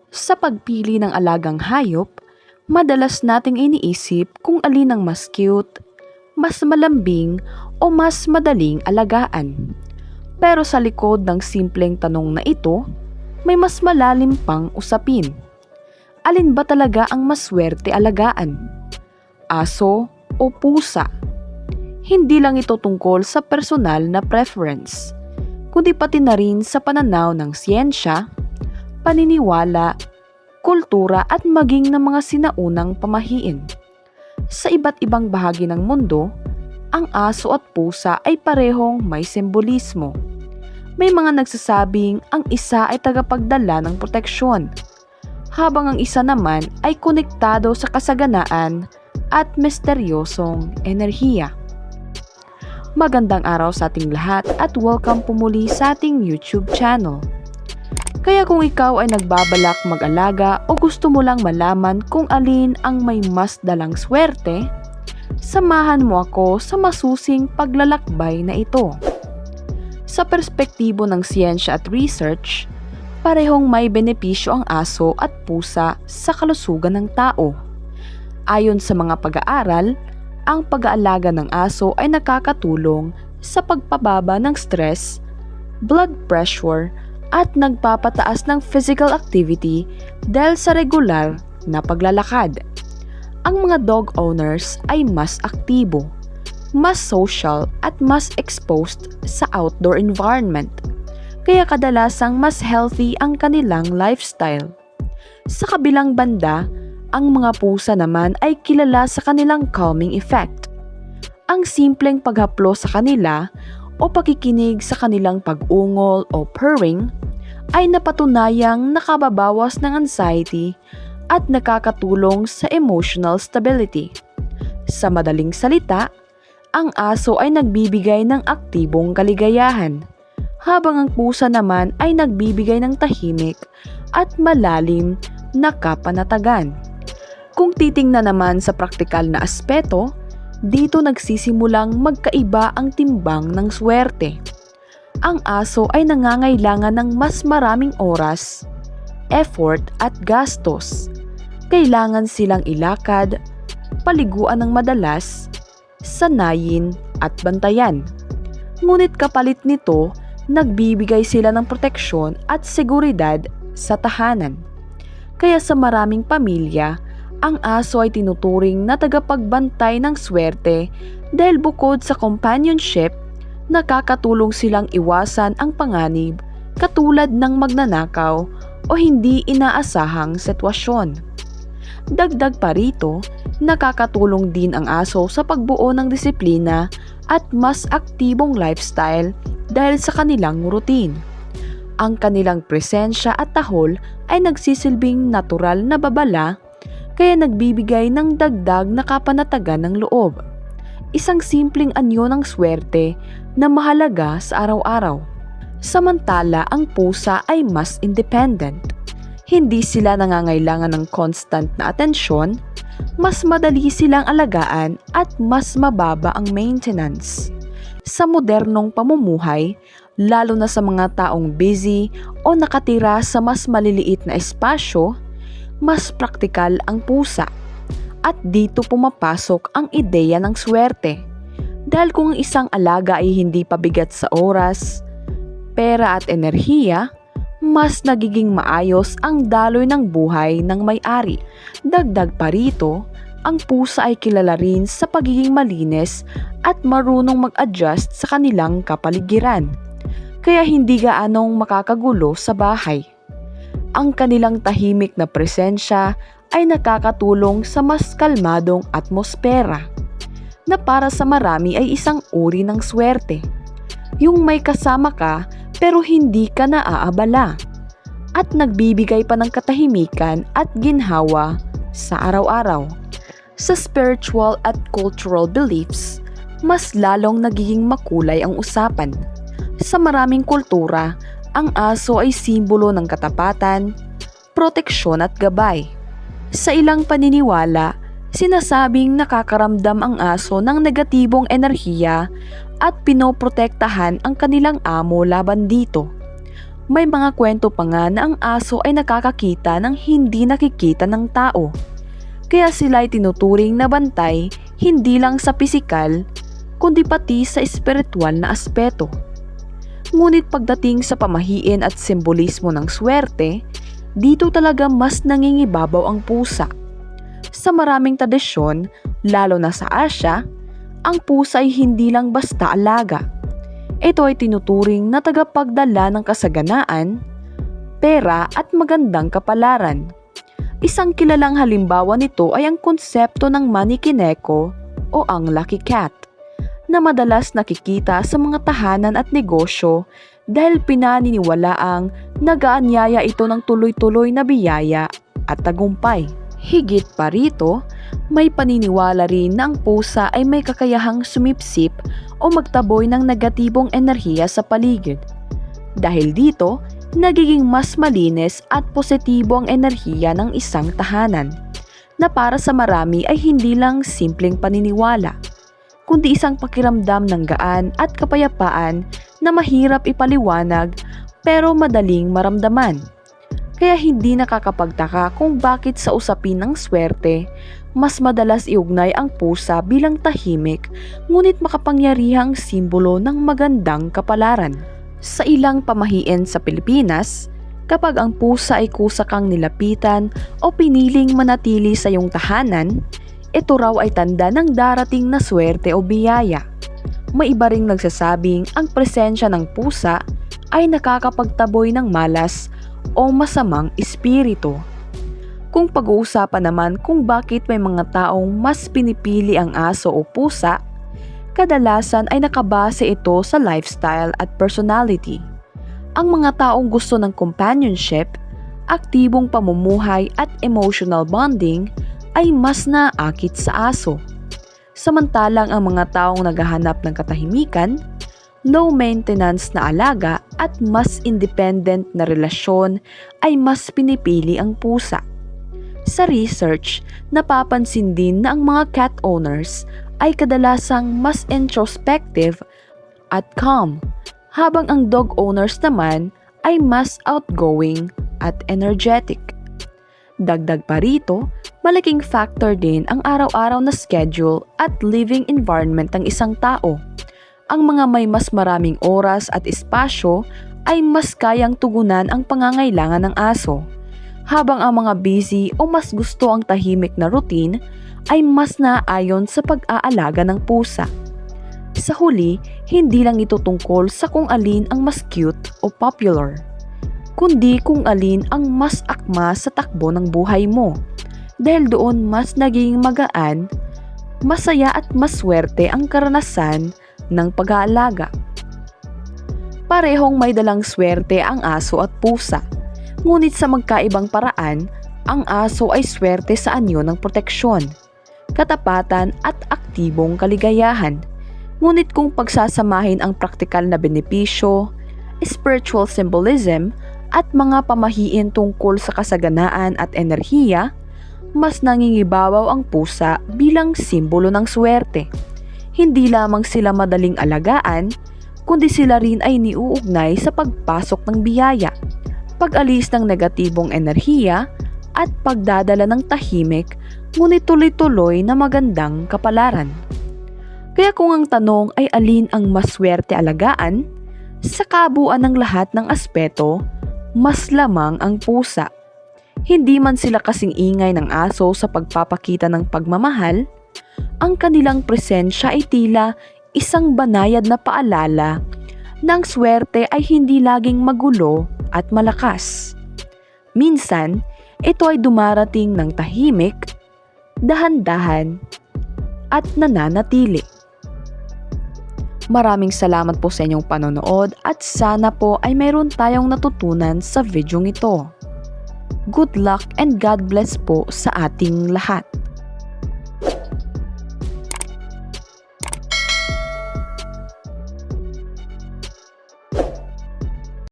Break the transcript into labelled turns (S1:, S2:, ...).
S1: Sa pagpili ng alagang hayop, madalas nating iniisip kung alin ang mas cute, mas malambing o mas madaling alagaan. Pero sa likod ng simpleng tanong na ito, may mas malalim pang usapin. Alin ba talaga ang mas swerte alagaan? Aso o pusa? Hindi lang ito tungkol sa personal na preference, kundi pati na rin sa pananaw ng siyensya, paniniwala, kultura at maging ng mga sinaunang pamahiin. Sa iba't ibang bahagi ng mundo, ang aso at pusa ay parehong may simbolismo. May mga nagsasabing ang isa ay tagapagdala ng proteksyon, habang ang isa naman ay konektado sa kasaganaan at misteryosong enerhiya. Magandang araw sa ating lahat at welcome po muli sa ating YouTube channel. Kaya kung ikaw ay nagbabalak mag-alaga o gusto mo lang malaman kung alin ang may mas dalang swerte, samahan mo ako sa masusing paglalakbay na ito. Sa perspektibo ng siyensya at research, parehong may benepisyo ang aso at pusa sa kalusugan ng tao. Ayon sa mga pag-aaral, ang pag-aalaga ng aso ay nakakatulong sa pagpababa ng stress, blood pressure, at nagpapataas ng physical activity dahil sa regular na paglalakad. Ang mga dog owners ay mas aktibo, mas social at mas exposed sa outdoor environment, kaya kadalasang mas healthy ang kanilang lifestyle. Sa kabilang banda, ang mga pusa naman ay kilala sa kanilang calming effect. Ang simpleng paghaplo sa kanila o pakikinig sa kanilang pag-ungol o purring ay napatunayang nakababawas ng anxiety at nakakatulong sa emotional stability. Sa madaling salita, ang aso ay nagbibigay ng aktibong kaligayahan, habang ang pusa naman ay nagbibigay ng tahimik at malalim na kapanatagan. Kung titingnan naman sa praktikal na aspeto, dito nagsisimulang magkaiba ang timbang ng swerte. Ang aso ay nangangailangan ng mas maraming oras, effort at gastos. Kailangan silang ilakad, paliguan ng madalas, sanayin at bantayan. Ngunit kapalit nito, nagbibigay sila ng proteksyon at seguridad sa tahanan. Kaya sa maraming pamilya, ang aso ay tinuturing na tagapagbantay ng swerte dahil bukod sa companionship, nakakatulong silang iwasan ang panganib katulad ng magnanakaw o hindi inaasahang sitwasyon. Dagdag pa rito, nakakatulong din ang aso sa pagbuo ng disiplina at mas aktibong lifestyle dahil sa kanilang routine. Ang kanilang presensya at tahol ay nagsisilbing natural na babala, kaya nagbibigay ng dagdag na kapanatagan ng loob. Isang simpleng anyo ng swerte na mahalaga sa araw-araw. Samantala, ang pusa ay mas independent. Hindi sila nangangailangan ng constant na atensyon, mas madali silang alagaan at mas mababa ang maintenance. Sa modernong pamumuhay, lalo na sa mga taong busy o nakatira sa mas maliliit na espasyo, mas praktikal ang pusa. At dito pumapasok ang ideya ng swerte. Dahil kung ang isang alaga ay hindi pabigat sa oras, pera at enerhiya, mas nagiging maayos ang daloy ng buhay ng may-ari. Dagdag pa rito, ang pusa ay kilala rin sa pagiging malinis at marunong mag-adjust sa kanilang kapaligiran, kaya hindi gaanong makakagulo sa bahay. Ang kanilang tahimik na presensya ay nakakatulong sa mas kalmadong atmosfera, na para sa marami ay isang uri ng swerte. Yung may kasama ka pero hindi ka naaabala at nagbibigay pa ng katahimikan at ginhawa sa araw-araw. Sa spiritual at cultural beliefs, mas lalong nagiging makulay ang usapan. Sa maraming kultura, ang aso ay simbolo ng katapatan, proteksyon at gabay. Sa ilang paniniwala, sinasabing nakakaramdam ang aso ng negatibong enerhiya at pinoprotektahan ang kanilang amo laban dito. May mga kwento pa nga na ang aso ay nakakakita ng hindi nakikita ng tao. Kaya sila ay tinuturing na bantay hindi lang sa pisikal, kundi pati sa espiritual na aspeto. Ngunit pagdating sa pamahiin at simbolismo ng swerte, dito talaga mas nangingibabaw ang pusa. Sa maraming tradisyon, lalo na sa Asya, ang pusa ay hindi lang basta alaga. Ito ay tinuturing na tagapagdala ng kasaganaan, pera at magandang kapalaran. Isang kilalang halimbawa nito ay ang konsepto ng Manikineko o ang Lucky Cat, na madalas nakikita sa mga tahanan at negosyo dahil pinaniniwalaang nag-aanyaya ito ng tuloy-tuloy na biyaya at tagumpay. Higit pa rito, may paniniwala rin na ang pusa ay may kakayahang sumipsip o magtaboy ng negatibong enerhiya sa paligid. Dahil dito, nagiging mas malinis at positibo ang enerhiya ng isang tahanan, na para sa marami ay hindi lang simpleng paniniwala, kundi isang pakiramdam ng gaan at kapayapaan na mahirap ipaliwanag pero madaling maramdaman. Kaya hindi nakakapagtaka kung bakit sa usapin ng swerte, mas madalas iugnay ang pusa bilang tahimik ngunit makapangyarihang simbolo ng magandang kapalaran. Sa ilang pamahiin sa Pilipinas, kapag ang pusa ay kusa kang nilapitan o piniling manatili sa iyong tahanan, ito raw ay tanda ng darating na swerte o biyaya. May iba ring nagsasabing ang presensya ng pusa ay nakakapagtaboy ng malas o masamang espiritu. Kung pag-uusapan naman kung bakit may mga taong mas pinipili ang aso o pusa, kadalasan ay nakabase ito sa lifestyle at personality. Ang mga taong gusto ng companionship, aktibong pamumuhay at emotional bonding ay mas naakit sa aso. Samantalang ang mga taong naghahanap ng katahimikan, low maintenance na alaga at mas independent na relasyon ay mas pinipili ang pusa. Sa research, napapansin din na ang mga cat owners ay kadalasang mas introspective at calm, habang ang dog owners naman ay mas outgoing at energetic. Dagdag pa rito, malaking factor din ang araw-araw na schedule at living environment ng isang tao. Ang mga may mas maraming oras at espasyo ay mas kayang tugunan ang pangangailangan ng aso, habang ang mga busy o mas gusto ang tahimik na routine ay mas naaayon sa pag-aalaga ng pusa. Sa huli, hindi lang ito tungkol sa kung alin ang mas cute o popular, kundi kung alin ang mas akma sa takbo ng buhay mo, dahil doon mas naging magaan, masaya at maswerte ang karanasan ng pag-aalaga. Parehong may dalang swerte ang aso at pusa, ngunit sa magkaibang paraan, ang aso ay swerte sa anyo ng proteksyon, katapatan at aktibong kaligayahan. Ngunit kung pagsasamahin ang praktikal na benepisyo, spiritual symbolism at mga pamahiin tungkol sa kasaganaan at enerhiya, mas nangingibabaw ang pusa bilang simbolo ng swerte. Hindi lamang sila madaling alagaan, kundi sila rin ay niuugnay sa pagpasok ng biyaya, pag-alis ng negatibong enerhiya, at pagdadala ng tahimik ngunit tuloy-tuloy na magandang kapalaran. Kaya kung ang tanong ay alin ang mas swerte alagaan, sa kabuuan ng lahat ng aspeto, mas lamang ang pusa. Hindi man sila kasing ingay ng aso sa pagpapakita ng pagmamahal, ang kanilang presensya ay tila isang banayad na paalala ng swerte ay hindi laging magulo at malakas. Minsan, ito ay dumarating ng tahimik, dahan-dahan, at nananatili. Maraming salamat po sa inyong panonood at sana po ay mayroon tayong natutunan sa videong ito. Good luck and God bless po sa ating lahat.